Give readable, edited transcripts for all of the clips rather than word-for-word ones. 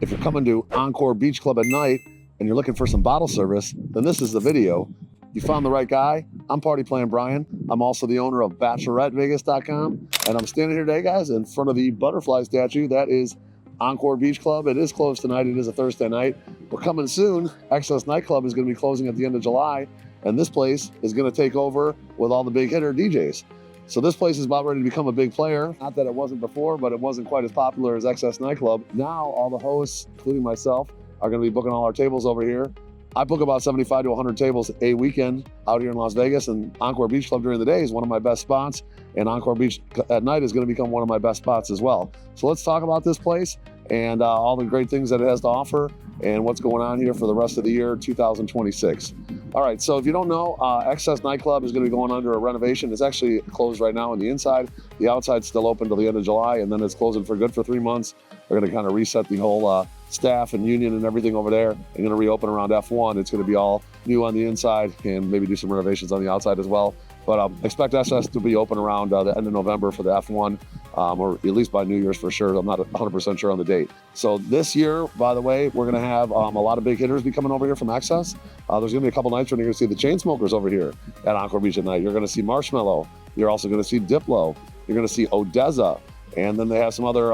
If you're coming to Encore Beach Club at night and you're looking for some bottle service, then this is the video. You found the right guy. I'm Party Plan Brian. I'm also the owner of BacheloretteVegas.com. And I'm standing here today, guys, in front of the butterfly statue. That is Encore Beach Club. It is closed tonight. It is a Thursday night. We're coming soon. XS Nightclub is going to be closing at the end of July. And this place is going to take over with all the big hitter DJs. So this place is about ready to become a big player. Not that it wasn't before, but it wasn't quite as popular as XS Nightclub. Now all the hosts, including myself, are going to be booking all our tables over here. I book about 75 to 100 tables a weekend out here in Las Vegas, and Encore Beach Club during the day is one of my best spots, and Encore Beach at night is going to become one of my best spots as well. So let's talk about this place and all the great things that it has to offer and what's going on here for the rest of the year 2026. All right, so if you don't know, XS Nightclub is going to be going under a renovation. It's actually closed right now on the inside. The outside's still open till the end of July, and then it's closing for good for 3 months. They're going to kind of reset the whole staff and union and everything over there. They're going to reopen around F1. It's going to be all new on the inside and maybe do some renovations on the outside as well. But expect SS to be open around the end of November for the F1, or at least by New Year's for sure. I'm not 100% sure on the date. So this year, by the way, we're going to have a lot of big hitters be coming over here from XS. There's going to be a couple nights when you're going to see the Chainsmokers over here at Encore Beach at night. You're going to see Marshmello. You're also going to see Diplo. You're going to see ODESZA. And then they have some other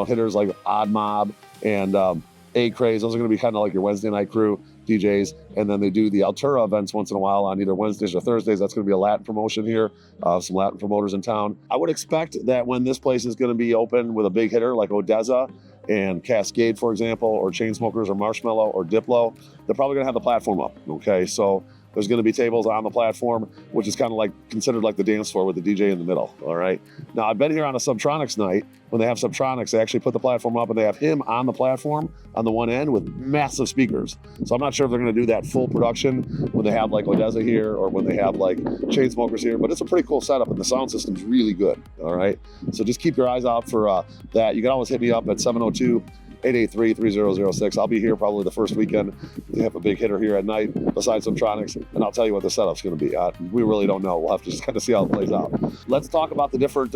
hitters like Odd Mob and A-Craze. Those are going to be kind of like your Wednesday night crew DJs. And then they do the Altura events once in a while on either Wednesdays or Thursdays. That's going to be a Latin promotion here, some Latin promoters in town. I would expect that when this place is going to be open with a big hitter like ODESZA and Cascade, for example, or Chainsmokers or Marshmello or Diplo, they're probably going to have the platform up, okay? So there's going to be tables on the platform, which is kind of like considered like the dance floor with the DJ in the middle, all right? Now, I've been here on a Subtronics night. When they have Subtronics, they actually put the platform up and they have him on the platform on the one end with massive speakers. So I'm not sure if they're going to do that full production when they have like ODESZA here or when they have like Chainsmokers here, but it's a pretty cool setup and the sound system's really good, all right? So just keep your eyes out for that. You can always hit me up at 702-883-3006. I'll be here probably the first weekend. They have a big hitter here at night besides Subtronics, and I'll tell you what the setup's going to be. We really don't know. We'll have to just kind of see how it plays out. Let's talk about the different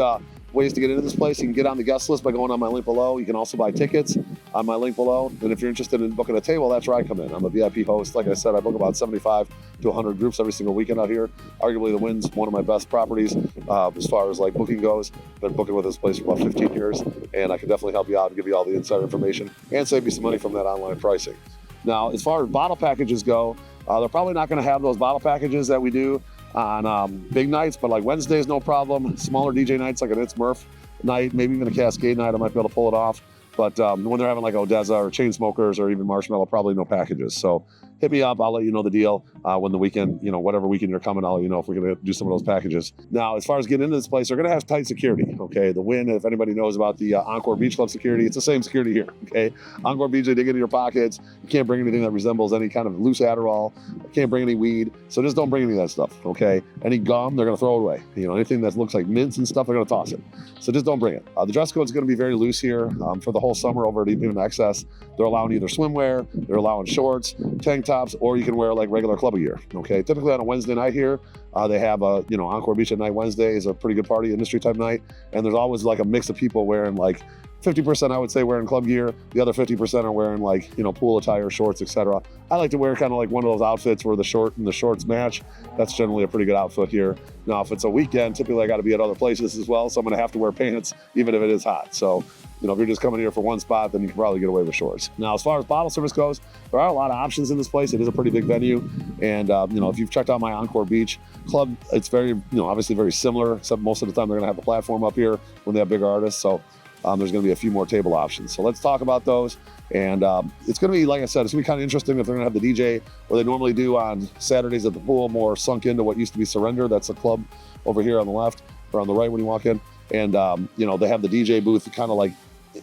ways to get into this place. You can get on the guest list by going on my link below. You can also buy tickets on my link below. And if you're interested in booking a table, that's where I come in. I'm a VIP host. Like I said, I book about 75 to 100 groups every single weekend out here. Arguably the Wynn's one of my best properties as far as like booking goes. Been booking with this place for about 15 years, and I can definitely help you out and give you all the insider information and save you some money from that online pricing. Now, as far as bottle packages go, they're probably not going to have those bottle packages that we do on big nights, but like Wednesdays, no problem. Smaller DJ nights like an It's Murph night, maybe even a Cascade night, I might be able to pull it off. But when they're having like ODESZA or Chainsmokers or even Marshmello, probably no packages. So hit me up. I'll let you know the deal when the weekend, whatever weekend you're coming, I'll let you know if we're going to do some of those packages. Now, as far as getting into this place, they're going to have tight security, okay? The Wynn, if anybody knows about the Encore Beach Club security, it's the same security here, okay? Encore Beach, they dig into your pockets. You can't bring anything that resembles any kind of loose Adderall. You can't bring any weed. So just don't bring any of that stuff, okay? Any gum, they're going to throw it away. Anything that looks like mints and stuff, they're going to toss it. So just don't bring it. The dress code is going to be very loose here for the whole summer over at even XS. They're allowing either swimwear, they're allowing shorts, tank tops, or you can wear like regular club gear, okay? Typically on a Wednesday night here, they have Encore Beach at night Wednesday is a pretty good party industry type night, and there's always like a mix of people wearing like 50% I would say wearing club gear, the other 50% are wearing like, pool attire, shorts, etc. I like to wear kind of like one of those outfits where the short and the shorts match. That's generally a pretty good outfit here. Now, if it's a weekend, typically I got to be at other places as well, so I'm going to have to wear pants even if it is hot. So, if you're just coming here for one spot, then you can probably get away with shorts. Now, as far as bottle service goes, there are a lot of options in this place. It is a pretty big venue. And, if you've checked out my Encore Beach Club, it's very, obviously very similar, except most of the time they're going to have the platform up here when they have bigger artists. So there's going to be a few more table options. So let's talk about those. And it's going to be, like I said, it's going to be kind of interesting if they're going to have the DJ, where they normally do on Saturdays at the pool, more sunk into what used to be Surrender. That's a club over here on the left or on the right when you walk in. And, they have the DJ booth kind of like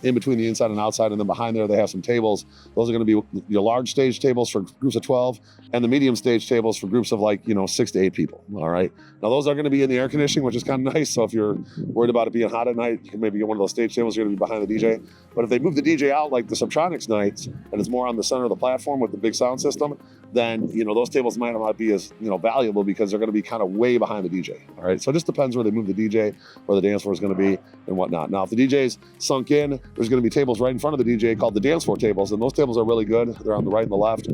in between the inside and outside, and then behind there they have some tables. Those are going to be your large stage tables for groups of 12 and the medium stage tables for groups of like 6 to 8 people. All right, now those are going to be in the air conditioning, which is kind of nice. So if you're worried about it being hot at night, you can maybe get one of those stage tables. You're going to be behind the DJ. But if they move the DJ out like the Subtronics nights and it's more on the center of the platform with the big sound system, then, you know, those tables might not be as, you know, valuable because they're going to be kind of way behind the DJ. All right. So it just depends where they move the DJ, where the dance floor is going to be and whatnot. Now, if the DJ's sunk in, there's going to be tables right in front of the DJ called the dance floor tables. And those tables are really good. They're on the right and the left.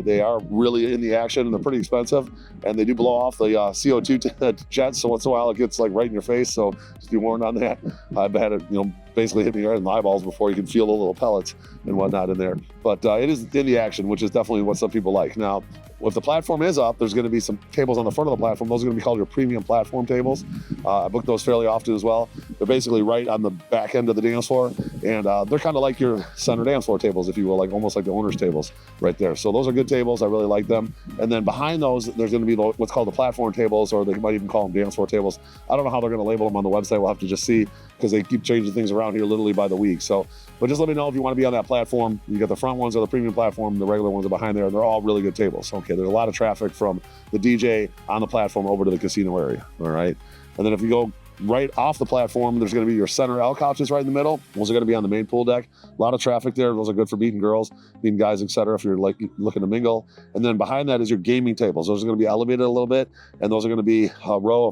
They are really in the action and they're pretty expensive. And they do blow off the CO2 jets. So once in a while it gets like right in your face. So just be warned on that. I've had it, you know, basically hit me right in the eyeballs before you can feel the little pellets and whatnot in there. But it is in the action, which is definitely what some people like. Now, if the platform is up, there's going to be some tables on the front of the platform. Those are going to be called your premium platform tables. I book those fairly often as well. They're basically right on the back end of the dance floor. And they're kind of like your center dance floor tables, if you will, like almost like the owner's tables right there. So those are good tables. I really like them. And then behind those, there's going to be what's called the platform tables, or they might even call them dance floor tables. I don't know how they're going to label them on the website. We'll have to just see because they keep changing things around here literally by the week. So, but just let me know if you want to be on that platform. You got the front ones are the premium platform, the regular ones are behind there. They're all really good tables. Okay, there's a lot of traffic from the DJ on the platform over to the casino area. All right, and then if you go right off the platform, there's going to be your center L couches right in the middle. Those are going to be on the main pool deck. A lot of traffic there. Those are good for meeting girls, meeting guys, etc. if you're like looking to mingle. And then behind that is your gaming tables. Those are going to be elevated a little bit, and those are going to be a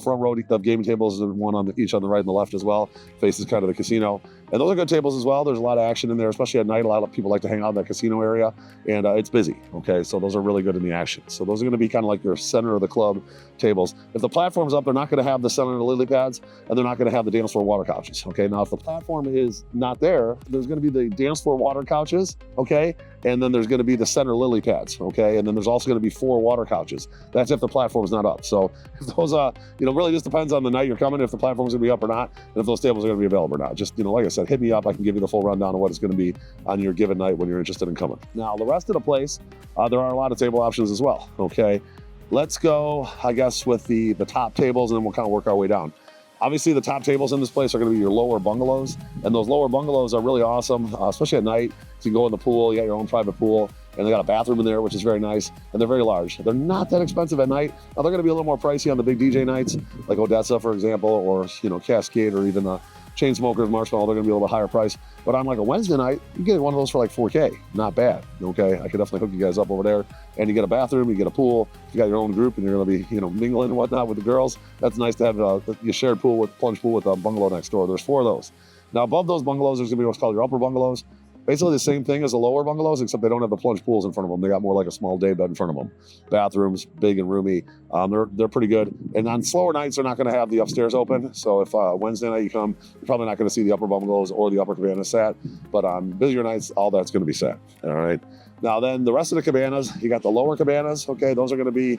front row of gaming tables, and one on each on the right and the left as well. Faces kind of the casino. And those are good tables as well. There's a lot of action in there, especially at night. A lot of people like to hang out in that casino area, and it's busy. Okay, so those are really good in the action. So those are going to be kind of like your center of the club tables. If the platform's up, they're not going to have the center of the lily pads, and they're not going to have the dance floor water couches. Okay, now if the platform is not there, there's going to be the dance floor water couches. Okay, and then there's going to be the center lily pads. Okay, and then there's also going to be 4 water couches. That's if the platform's not up. So if those, you know, really just depends on the night you're coming, if the platform's going to be up or not, and if those tables are going to be available or not. Just, you know, like I said, hit me up. I can give you the full rundown of what it's going to be on your given night when you're interested in coming. Now, the rest of the place, there are a lot of table options as well. Okay, let's go, I guess, with the top tables, and then we'll kind of work our way down. Obviously, the top tables in this place are going to be your lower bungalows, and those lower bungalows are really awesome, especially at night. You can go in the pool, you got your own private pool, and they got a bathroom in there, which is very nice, and they're very large. They're not that expensive at night. Now, they're going to be a little more pricey on the big DJ nights, like ODESZA, for example, or, you know, Cascade, or even Chainsmokers, Marshmello. They're going to be a little bit higher price. But on like a Wednesday night, you get one of those for like $4K. Not bad. Okay, I could definitely hook you guys up over there. And you get a bathroom, you get a pool, you got your own group, and you're going to be, you know, mingling and whatnot with the girls. That's nice to have your shared pool with plunge pool with a bungalow next door. There's 4 of those. Now above those bungalows, there's going to be what's called your upper bungalows. Basically the same thing as the lower bungalows, except they don't have the plunge pools in front of them. They got more like a small day bed in front of them. Bathrooms, big and roomy. They're pretty good. And on slower nights, they're not going to have the upstairs open. So if Wednesday night you come, you're probably not going to see the upper bungalows or the upper cabana sat. But on busier nights, all that's going to be sat. All right. Now then, the rest of the cabanas, you got the lower cabanas. Okay, those are going to be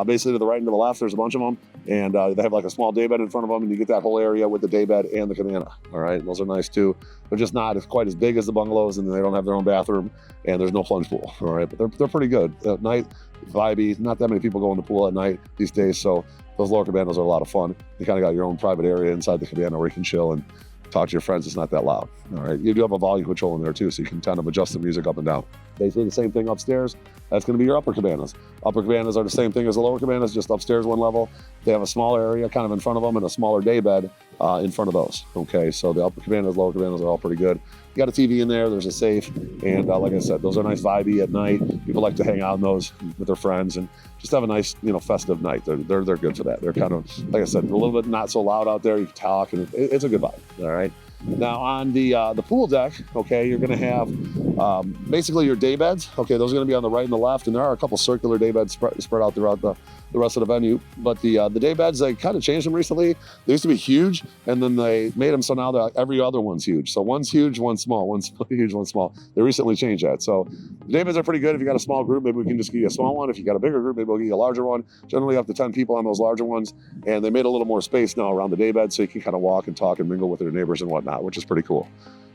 basically to the right and to the left. There's a bunch of them, and they have like a small day bed in front of them, and you get that whole area with the day bed and the cabana. All right, those are nice too. They're just not quite as big as the bungalows, and they don't have their own bathroom, and there's no plunge pool. All right, but they're pretty good at night. Vibey. Not that many people go in the pool at night these days, so those lower cabanas are a lot of fun. You kind of got your own private area inside the cabana where you can chill and talk to your friends. It's not that loud. All right, you do have a volume control in there too, so you can kind of adjust the music up and down. Basically the same thing upstairs. That's going to be your upper cabanas. Upper cabanas are the same thing as the lower cabanas, just upstairs one level. They have a smaller area kind of in front of them and a smaller day bed in front of those. Okay, so the upper cabanas, lower cabanas are all pretty good. You got a TV in there, there's a safe, and like I said, those are nice vibey at night. People like to hang out in those with their friends and just have a nice, you know, festive night. They're good for that. They're kind of, like I said, a little bit not so loud out there. You can talk, and it's a good vibe. All right. Now on the pool deck, okay, you're going to have basically your day beds. Okay, those are going to be on the right and the left, and there are a couple circular day beds spread out throughout the rest of the venue. But the day beds, they kind of changed them recently. They used to be huge, and then they made them so now every other one's huge. So one's huge, one's small. One's huge, one's small. They recently changed that. So the day beds are pretty good. If you got a small group, maybe we can just give you a small one. If you got a bigger group, maybe we'll give you a larger one. Generally up to 10 people on those larger ones. And they made a little more space now around the day bed, so you can kind of walk and talk and mingle with your neighbors and whatnot, which is pretty cool.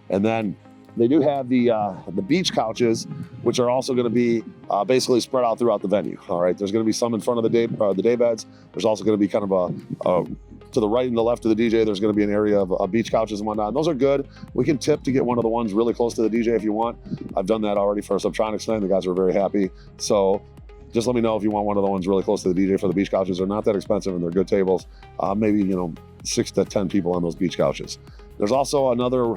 And then they do have the beach couches, which are also going to be basically spread out throughout the venue. All right, there's going to be some in front of the day beds. There's also going to be kind of to the right and the left of the DJ, there's going to be an area of beach couches and whatnot. And those are good. We can tip to get one of the ones really close to the DJ if you want. I've done that already for Subtronics night. The guys were very happy. So just let me know if you want one of the ones really close to the DJ for the beach couches. They're not that expensive and they're good tables. Maybe, you know, 6 to 10 people on those beach couches. There's also another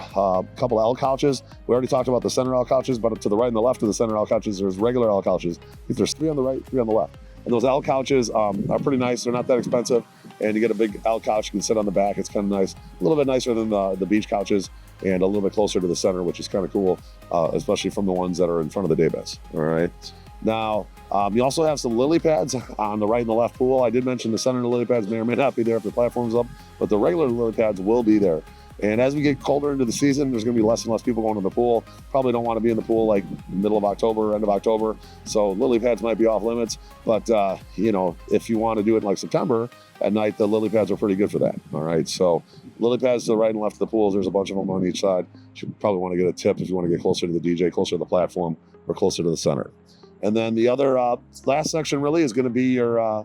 couple L couches. We already talked about the center L couches, but to the right and the left of the center L couches, there's regular L couches. There's 3 on the right, 3 on the left. And those L couches are pretty nice. They're not that expensive. And you get a big L couch, you can sit on the back. It's kind of nice. A little bit nicer than the beach couches and a little bit closer to the center, which is kind of cool, especially from the ones that are in front of the day beds. All right. Now, you also have some lily pads on the right and the left pool. I did mention the center of the lily pads may or may not be there if the platform's up, but the regular lily pads will be there. And as we get colder into the season, there's going to be less and less people going to the pool. Probably don't want to be in the pool like middle of October, end of October. So lily pads might be off limits. But, you know, if you want to do it in like September at night, the lily pads are pretty good for that. All right. So lily pads to the right and left of the pools. There's a bunch of them on each side. You probably want to get a tip if you want to get closer to the DJ, closer to the platform, or closer to the center. And then the other last section really is going to be your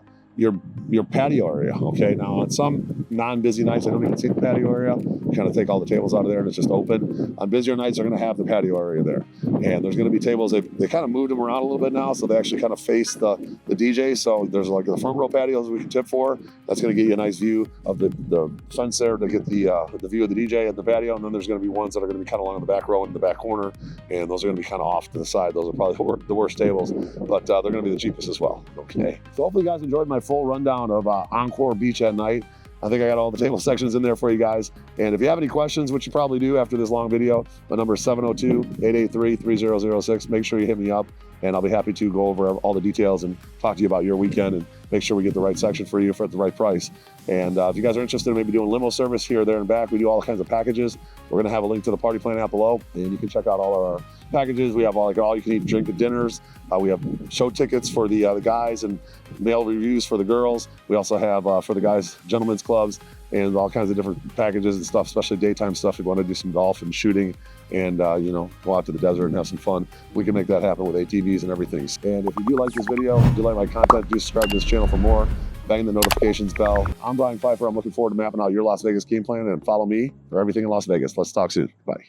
patio area. Okay, now on some non-busy nights, I don't even see the patio area. You kind of take all the tables out of there and it's just open. On busier nights, they're going to have the patio area there. And there's going to be tables, they kind of moved them around a little bit now, so they actually kind of face the DJ. So there's like the front row patios we can tip for. That's going to get you a nice view of the fence there to get the view of the DJ and the patio. And then there's going to be ones that are going to be kind of along the back row in the back corner. And those are going to be kind of off to the side. Those are probably the worst tables, but they're going to be the cheapest as well. Okay, so hopefully you guys enjoyed my full rundown of Encore Beach at night. I think I got all the table sections in there for you guys. And if you have any questions, which you probably do after this long video, my number is 702-883-3006. Make sure you hit me up and I'll be happy to go over all the details and talk to you about your weekend and make sure we get the right section for you at the right price. And if you guys are interested in maybe doing limo service here, there, and back, we do all kinds of packages. We're going to have a link to the party plan out below, and you can check out all our packages. We have all you can eat drink and dinners. We have show tickets for the guys and male reviews for the girls. We also have for the guys, gentlemen's clubs and all kinds of different packages and stuff, especially daytime stuff. If you want to do some golf and shooting and, you know, go out to the desert and have some fun, we can make that happen with ATVs and everything. And if you do like this video, if you like my content, do subscribe to this channel for more. Bang the notifications bell. I'm Brian Pfeiffer. I'm looking forward to mapping out your Las Vegas game plan, and follow me for everything in Las Vegas. Let's talk soon. Bye.